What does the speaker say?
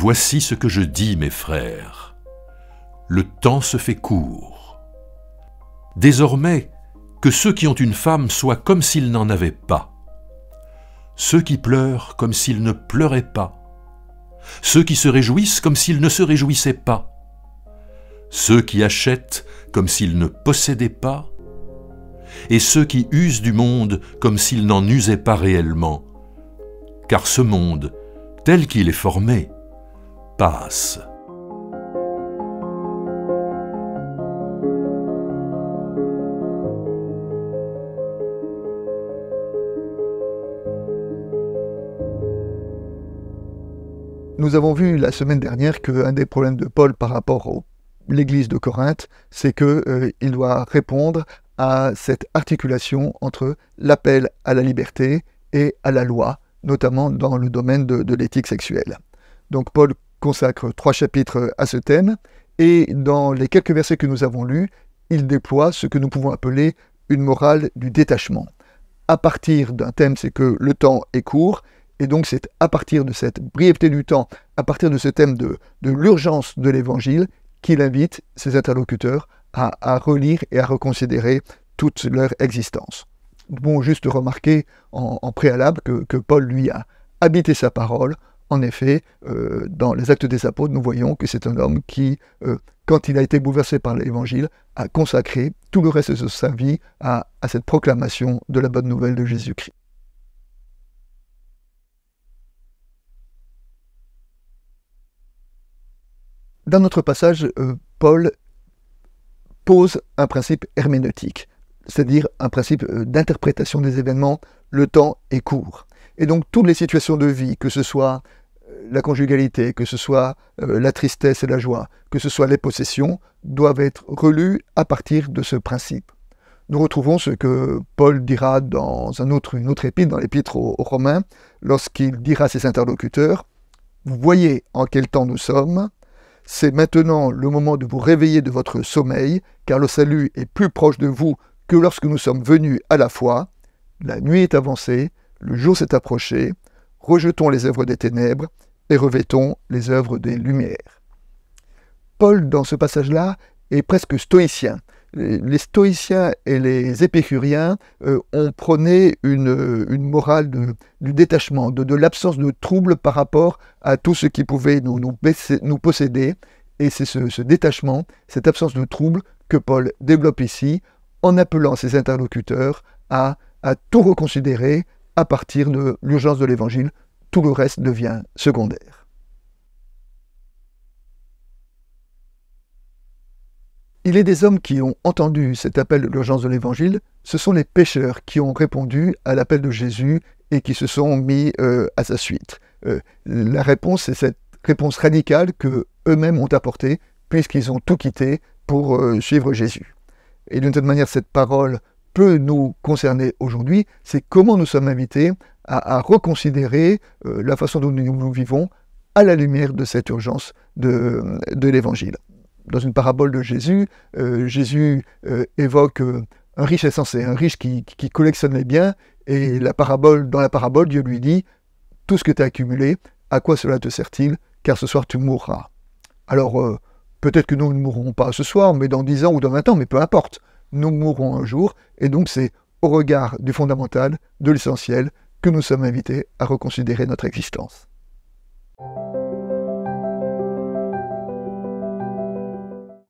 Voici ce que je dis, mes frères. Le temps se fait court. Désormais, que ceux qui ont une femme soient comme s'ils n'en avaient pas. Ceux qui pleurent comme s'ils ne pleuraient pas. Ceux qui se réjouissent comme s'ils ne se réjouissaient pas. Ceux qui achètent comme s'ils ne possédaient pas. Et ceux qui usent du monde comme s'ils n'en usaient pas réellement. Car ce monde, tel qu'il est formé, passe. Nous avons vu la semaine dernière qu'un des problèmes de Paul par rapport à l'église de Corinthe, c'est qu'il doit répondre à cette articulation entre l'appel à la liberté et à la loi, notamment dans le domaine de l'éthique sexuelle. Donc Paul consacre 3 chapitres à ce thème, et dans les quelques versets que nous avons lus, il déploie ce que nous pouvons appeler une morale du détachement. À partir d'un thème, c'est que le temps est court, et donc c'est à partir de cette brièveté du temps, à partir de ce thème de l'urgence de l'Évangile, qu'il invite ses interlocuteurs à relire et à reconsidérer toute leur existence. Nous pouvons juste remarquer en préalable que Paul, lui, a habité sa parole. En effet, dans les Actes des Apôtres, nous voyons que c'est un homme qui, quand il a été bouleversé par l'Évangile, a consacré tout le reste de sa vie à cette proclamation de la bonne nouvelle de Jésus-Christ. Dans notre passage, Paul pose un principe herméneutique, c'est-à-dire un principe d'interprétation des événements. Le temps est court. Et donc toutes les situations de vie, que ce soit la conjugalité, que ce soit la tristesse et la joie, que ce soit les possessions, doivent être relues à partir de ce principe. Nous retrouvons ce que Paul dira dans une autre épître, dans l'épître aux Romains, lorsqu'il dira à ses interlocuteurs « Vous voyez en quel temps nous sommes, c'est maintenant le moment de vous réveiller de votre sommeil, car le salut est plus proche de vous que lorsque nous sommes venus à la foi. La nuit est avancée, le jour s'est approché, rejetons les œuvres des ténèbres et revêtons les œuvres des lumières. » Paul, dans ce passage-là, est presque stoïcien. Les stoïciens et les épicuriens ont prôné une morale du détachement, de l'absence de trouble par rapport à tout ce qui pouvait nous posséder. Et c'est ce détachement, cette absence de trouble que Paul développe ici en appelant ses interlocuteurs à tout reconsidérer à partir de l'urgence de l'Évangile. Tout le reste devient secondaire. Il est des hommes qui ont entendu cet appel de l'urgence de l'Évangile, ce sont les pécheurs qui ont répondu à l'appel de Jésus et qui se sont mis à sa suite. La réponse, c'est cette réponse radicale qu'eux-mêmes ont apportée, puisqu'ils ont tout quitté pour suivre Jésus. Et d'une certaine manière, cette parole peut nous concerner aujourd'hui, c'est comment nous sommes invités à reconsidérer la façon dont nous vivons à la lumière de cette urgence de l'Évangile. Dans une parabole de Jésus, Jésus évoque un riche insensé, un riche qui collectionne les biens, et dans la parabole, Dieu lui dit « Tout ce que tu as accumulé, à quoi cela te sert-il? Car ce soir tu mourras. » Alors, peut-être que nous ne mourrons pas ce soir, mais dans 10 ans ou dans 20 ans, mais peu importe. Nous mourrons un jour, et donc c'est au regard du fondamental, de l'essentiel, que nous sommes invités à reconsidérer notre existence.